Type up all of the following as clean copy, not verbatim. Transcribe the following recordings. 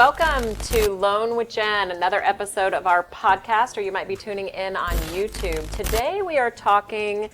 Welcome to Loan with Jen, another episode of our podcast, or you might be tuning in on YouTube. Today we are talking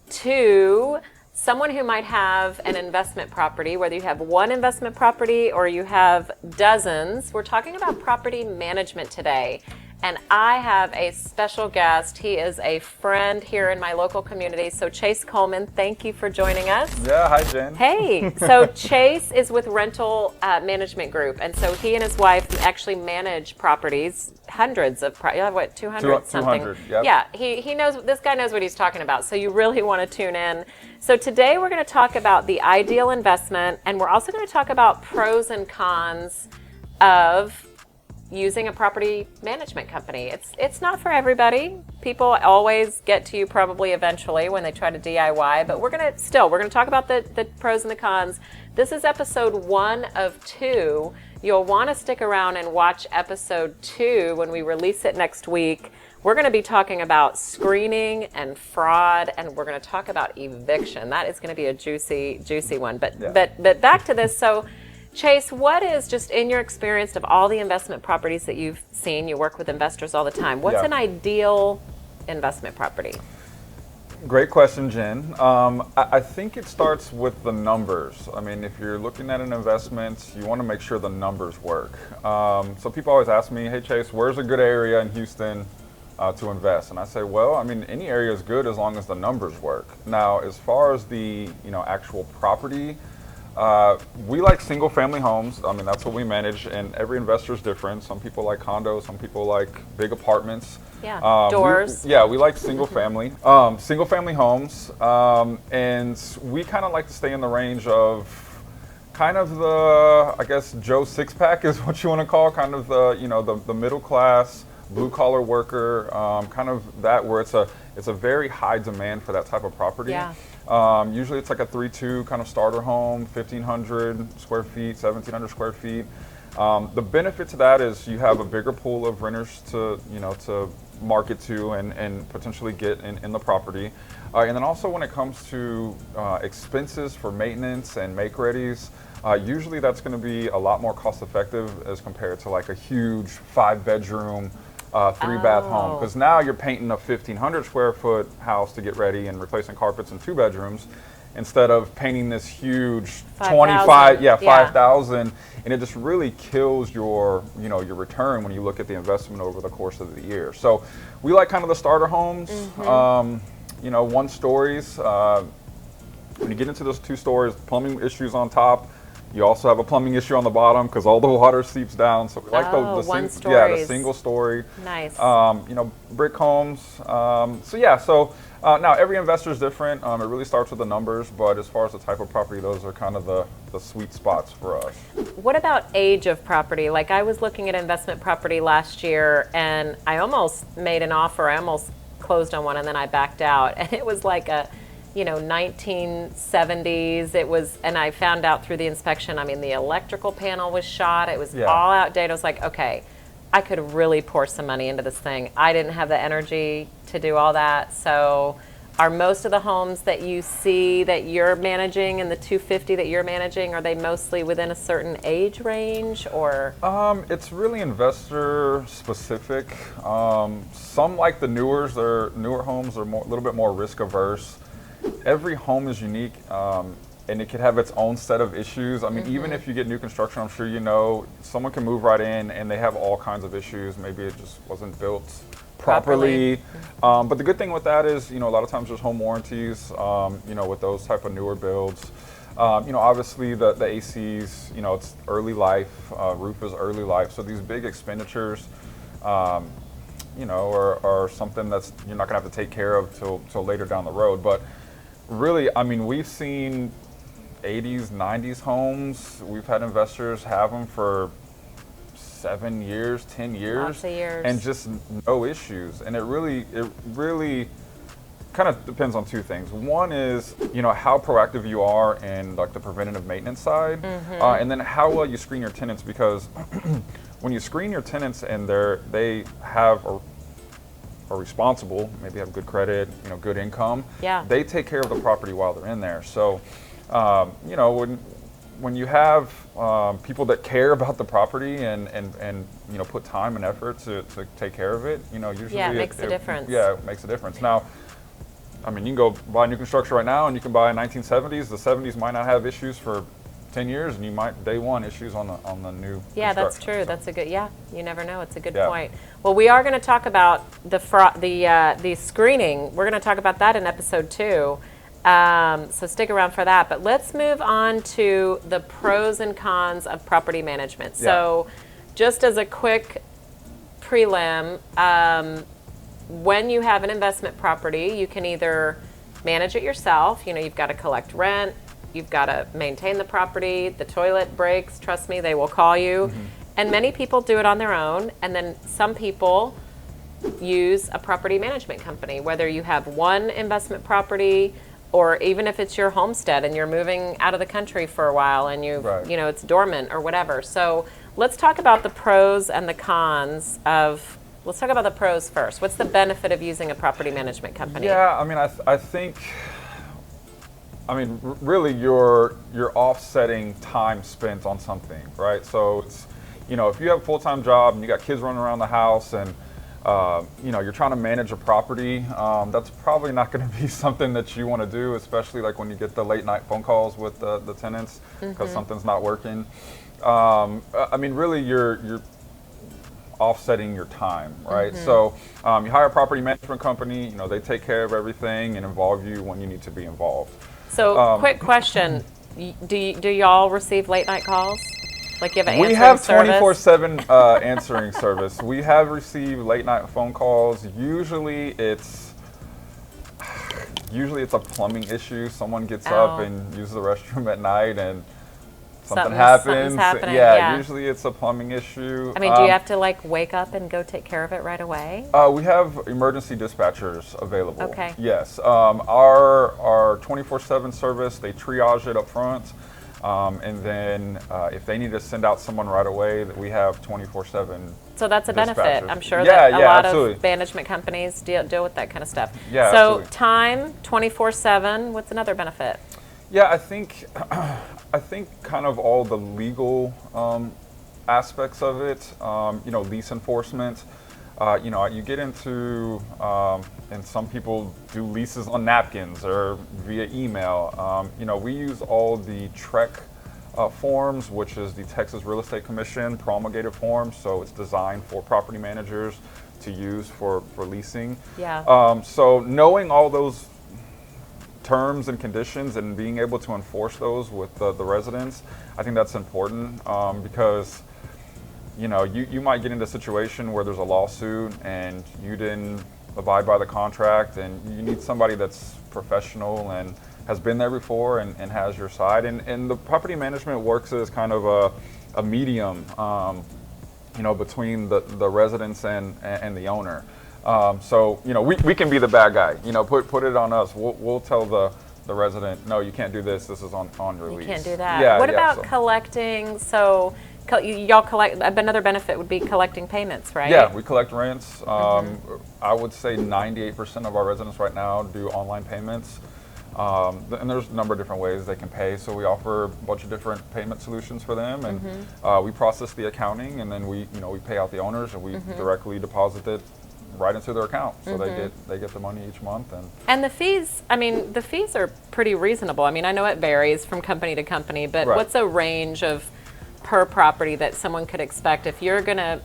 to someone who might have an investment property, whether you have one investment property or you have dozens. We're talking about property management today. And I have a special guest. He is a friend here in my local community. So Chase Coleman, thank you for joining us. Yeah, hi Jen. Hey, so Chase is with Rental Management Group. And so he and his wife actually manage properties, hundreds of, 200 something. 200, yep. Yeah, he knows, this guy knows what he's talking about. So you really want to tune in. So today we're going to talk about the ideal investment. And we're also going to talk about pros and cons of using a property management company. It's not for everybody. People always get to you probably eventually when they try to DIY, but we're gonna talk about the pros and the cons. This is episode 1 of 2. You'll want to stick around and watch episode 2 when we release it next week. We're going to be talking about screening and fraud, and we're going to talk about eviction. That is going to be a juicy one. But back to this. So Chase, what is, just in your experience of all the investment properties that you've seen, you work with investors all the time, what's an ideal investment property? Great question, Jen. I think it starts with the numbers. I mean, if you're looking at an investment, you want to make sure the numbers work. So people always ask me, hey Chase, where's a good area in Houston to invest? And I say, well, I mean, any area is good as long as the numbers work. Now, as far as the actual property, we like single family homes. I mean, that's what we manage, and every investor is different. Some people like condos, some people like big apartments. Yeah, doors. We like single family homes, and we kind of like to stay in the range of kind of the, I guess, Joe Six-Pack is what you want to call, kind of the, the middle class, blue collar worker, kind of that, where it's a very high demand for that type of property. Yeah. Usually it's like a 3-2 kind of starter home, 1,500 square feet, 1,700 square feet. The benefit to that is you have a bigger pool of renters to market to and potentially get in the property. And then also when it comes to expenses for maintenance and make-readies, usually that's going to be a lot more cost effective as compared to like a huge 5-bedroom, 3-bath home, because now you're painting a 1,500 square foot house to get ready and replacing carpets in 2 bedrooms instead of painting this huge 5,000, and it just really kills your your return when you look at the investment over the course of the year. So we like kind of the starter homes, 1 stories. When you get into those 2 stories, plumbing issues on top. You also have a plumbing issue on the bottom because all the water seeps down. So we like the single story. Nice. Brick homes. Now every investor is different. It really starts with the numbers, but as far as the type of property, those are kind of the sweet spots for us. What about age of property? Like, I was looking at investment property last year, and I almost made an offer. I almost closed on one, and then I backed out. And it was like a 1970s. It was, and I found out through the inspection, I mean, the electrical panel was shot. It was all outdated. I was like, okay, I could really pour some money into this thing. I didn't have the energy to do all that. So are most of the homes that you see that you're managing and the 250 that you're managing, are they mostly within a certain age range, or? It's really investor specific. Some, like the newer homes, are a little bit more risk averse. Every home is unique, and it could have its own set of issues. I mean, even if you get new construction, I'm sure someone can move right in and they have all kinds of issues. Maybe it just wasn't built properly. But the good thing with that is, a lot of times there's home warranties, with those type of newer builds. Obviously the ACs, it's early life, roof is early life. So these big expenditures, are something that's you're not gonna have to take care of till later down the road. But really, I mean, we've seen 80s, 90s homes. We've had investors have them for 7 years, 10 years, lots of years, and just no issues. And it really kind of depends on 2 things. One is, how proactive you are in like the preventative maintenance side, and then how well you screen your tenants, because when you screen your tenants and they have are responsible, maybe have good credit, good income, they take care of the property while they're in there. So, when you have people that care about the property and put time and effort to take care of it, usually it makes a difference. Yeah, it makes a difference. Now, I mean, you can go buy new construction right now, and you can buy 1970s. The 70s might not have issues for 10 years, and you might day one issues on the new. Yeah, that's true. So. That's a good. Yeah, you never know. It's a good point. Well, we are going to talk about the screening. We're going to talk about that in episode 2. So stick around for that. But let's move on to the pros and cons of property management. Yeah. So, just as a quick prelim, when you have an investment property, you can either manage it yourself. You've got to collect rent. You've got to maintain the property. The toilet breaks, trust me, they will call you. Mm-hmm. And many people do it on their own. And then some people use a property management company, whether you have one investment property or even if it's your homestead and you're moving out of the country for a while and it's dormant or whatever. So let's talk about the pros and the cons of, let's talk about the pros first. What's the benefit of using a property management company? Yeah, I mean, I think, really you're offsetting time spent on something, right? So it's, if you have a full-time job and you got kids running around the house and you're trying to manage a property, that's probably not going to be something that you want to do, especially like when you get the late night phone calls with the tenants because something's not working. Really you're offsetting your time, right? So you hire a property management company, they take care of everything and involve you when you need to be involved. So quick question, do y'all receive late night calls? Like you have an We have 24/7 answering service. We have received late night phone calls. Usually it's a plumbing issue. Someone gets up and uses the restroom at night and something happens. Yeah, usually it's a plumbing issue. Do you have to wake up and go take care of it right away? We have emergency dispatchers available. Okay. Yes. Our 24/7 service, they triage it up front. And then if they need to send out someone right away, that we have 24/7. So that's a benefit. I'm sure that a lot absolutely. of management companies deal with that kind of stuff. Yeah, so absolutely. Time, 24/7. What's another benefit? Yeah, I think kind of all the legal aspects of it. Lease enforcement. You get into, and some people do leases on napkins or via email. We use all the TREC forms, which is the Texas Real Estate Commission promulgated forms. So it's designed for property managers to use for leasing. Yeah. So knowing all those terms and conditions and being able to enforce those with the residents, I think that's important because you might get into a situation where there's a lawsuit and you didn't abide by the contract, and you need somebody that's professional and has been there before and has your side. And the property management works as kind of a medium, between the residents and the owner. So we can be the bad guy. Put it on us. We'll tell the resident, no, you can't do this. This is on your lease. You can't do that. Yeah, what about collecting? So y'all collect. Another benefit would be collecting payments, right? Yeah, we collect rents. I would say 98% of our residents right now do online payments. And there's a number of different ways they can pay. So we offer a bunch of different payment solutions for them, and we process the accounting, and then we pay out the owners, and we directly deposit it right into their account. So they get the money each month. And the fees, the fees are pretty reasonable. I know it varies from company to company, but what's a range of per property that someone could expect if you're going to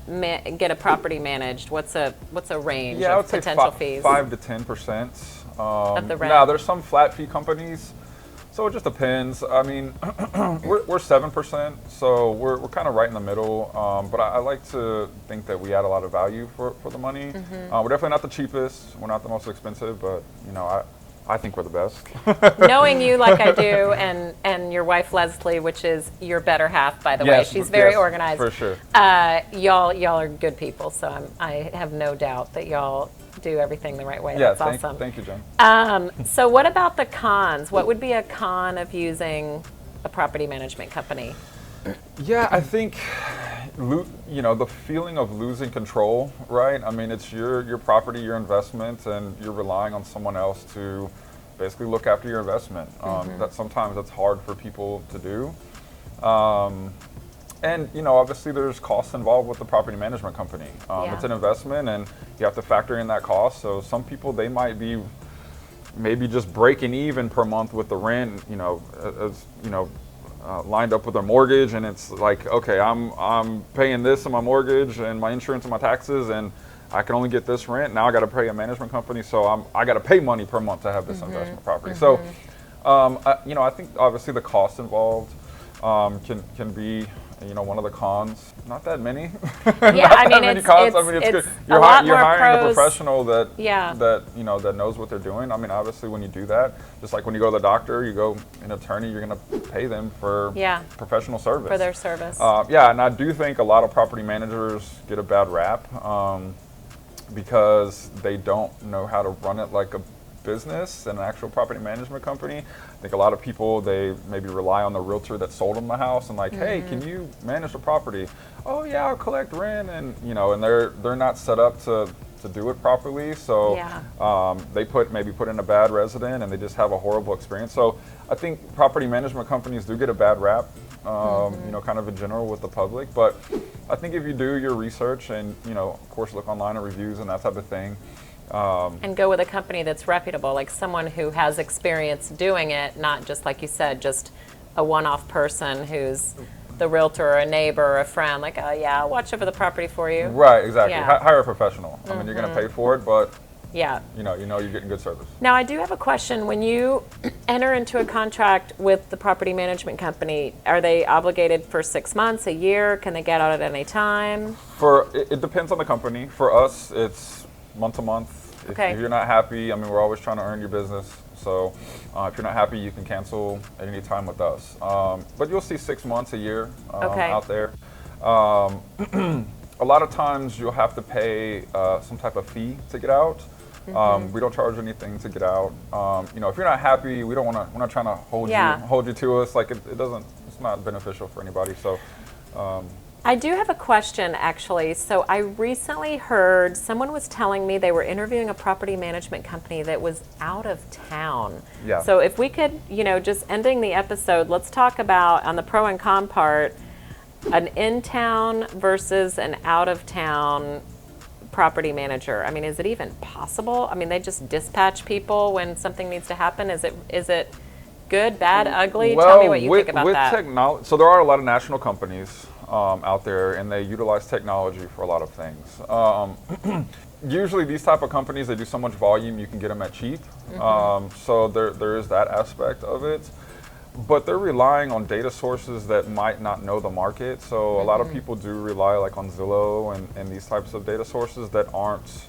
get a property managed? What's a range of potential fees? 5 to 10%. Of the rent. Now there's some flat fee companies, so it just depends. We're 7%, so we're kind of right in the middle. But I like to think that we add a lot of value for the money. We're definitely not the cheapest. We're not the most expensive, but I think we're the best. Knowing you like I do, and your wife Leslie, which is your better half, by the way, she's very organized. For sure. Y'all are good people, so I have no doubt that y'all do everything the right way. Yeah, that's awesome. Thank you, Jen. So what about the cons? What would be a con of using a property management company? Yeah, I think the feeling of losing control, right? It's your property, your investment, and you're relying on someone else to basically look after your investment. That sometimes that's hard for people to do. And obviously there's costs involved with the property management company. It's an investment, and you have to factor in that cost. So some people, they might be maybe just breaking even per month with the rent, lined up with their mortgage, and it's like, okay, I'm paying this on my mortgage and my insurance and my taxes, and I can only get this rent. Now I got to pay a management company, so I got to pay money per month to have this investment property. So, I think obviously the cost involved can be one of the cons. Not that many. Yeah, Not that many cons. I mean, it's good. You're hiring a professional that that knows what they're doing. I mean, obviously, when you do that, just like when you go to the doctor, you go an attorney, you're going to pay them for professional service. For their service. And I do think a lot of property managers get a bad rap because they don't know how to run it like a business and an actual property management company. I think a lot of people, they maybe rely on the realtor that sold them the house and like, hey, can you manage the property? Oh yeah, I'll collect rent, and and they're not set up to do it properly. So they maybe put in a bad resident, and they just have a horrible experience. So I think property management companies do get a bad rap, kind of in general with the public. But I think if you do your research and of course look online at reviews and that type of thing, and go with a company that's reputable, like someone who has experience doing it, not just, like you said, just a one-off person who's the realtor or a neighbor or a friend, like, oh yeah, I'll watch over the property for you. Right, exactly. Hire a professional. I mean, you're going to pay for it, but you're getting good service. Now, I do have a question. When you enter into a contract with the property management company, are they obligated for 6 months, a year? Can they get out at any time? It depends on the company. For us, it's month to month. If you're not happy, I mean, we're always trying to earn your business. So if you're not happy, you can cancel at any time with us. But you'll see 6 months, a year out there. A lot of times you'll have to pay some type of fee to get out. We don't charge anything to get out. If you're not happy, we're not trying to hold you to us. Like it's not beneficial for anybody. So. I do have a question, actually. So I recently heard someone was telling me they were interviewing a property management company that was out of town. Yeah. So if we could, just ending the episode, let's talk about, on the pro and con part, an in-town versus an out-of-town property manager. I mean, is it even possible? I mean, they just dispatch people when something needs to happen. Is it good, bad, ugly? Well, tell me what you think about that. Technology, so there are a lot of national companies out there, and they utilize technology for a lot of things. Usually these type of companies, they do so much volume, you can get them at cheap. So there is that aspect of it. But they're relying on data sources that might not know the market. So a lot of people do rely like on Zillow and these types of data sources that aren't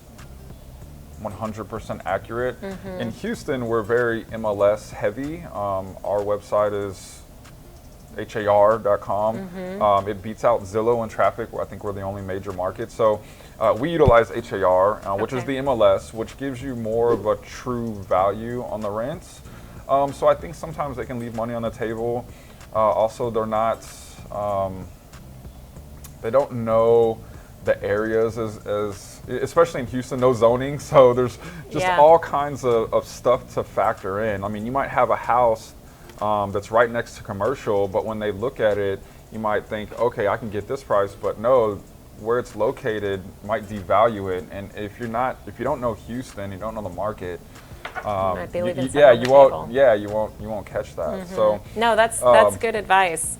100% accurate. In Houston, we're very MLS heavy. Our website is har.com. It beats out Zillow and traffic. I think we're the only major market. So we utilize HAR, which is the MLS, which gives you more of a true value on the rents. So I think sometimes they can leave money on the table. Also, they're not, they don't know the areas as especially in Houston, no zoning. So there's just all kinds of stuff to factor in. I mean, you might have a house that's right next to commercial, but when they look at it, you might think, okay, I can get this price, but no, where it's located might devalue it. And if you don't know Houston, you don't know the market, you won't catch that. So no, that's good advice.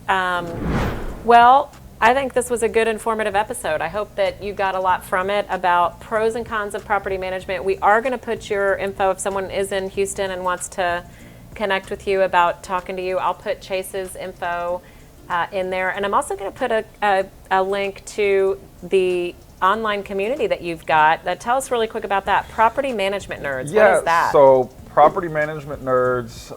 Well, I think this was a good informative episode. I hope that you got a lot from it about pros and cons of property management. We are going to put your info, if someone is in Houston and wants to connect with you about talking to you, I'll put Chase's info in there. And I'm also going to put a link to the online community that you've got. Tell us really quick about that. Property Management Nerds. What is that? So Property Management Nerds,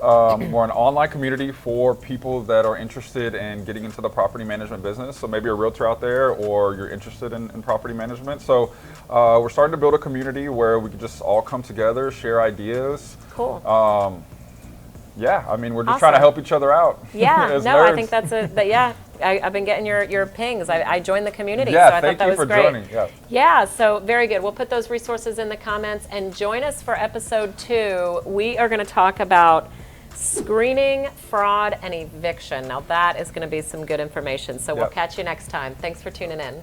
we're an online community for people that are interested in getting into the property management business. So maybe you're a realtor out there or you're interested in property management. So we're starting to build a community where we can just all come together, share ideas. Cool. I mean, we're just trying to help each other out. Yeah, as no, nerds. I think that's I've been getting your pings. I joined the community, yeah, so I thought that was great. Thank you for joining. Yeah, so very good. We'll put those resources in the comments, and join us for episode 2. We are going to talk about screening, fraud, and eviction. Now that is going to be some good information. So we'll Yep. catch you next time. Thanks for tuning in.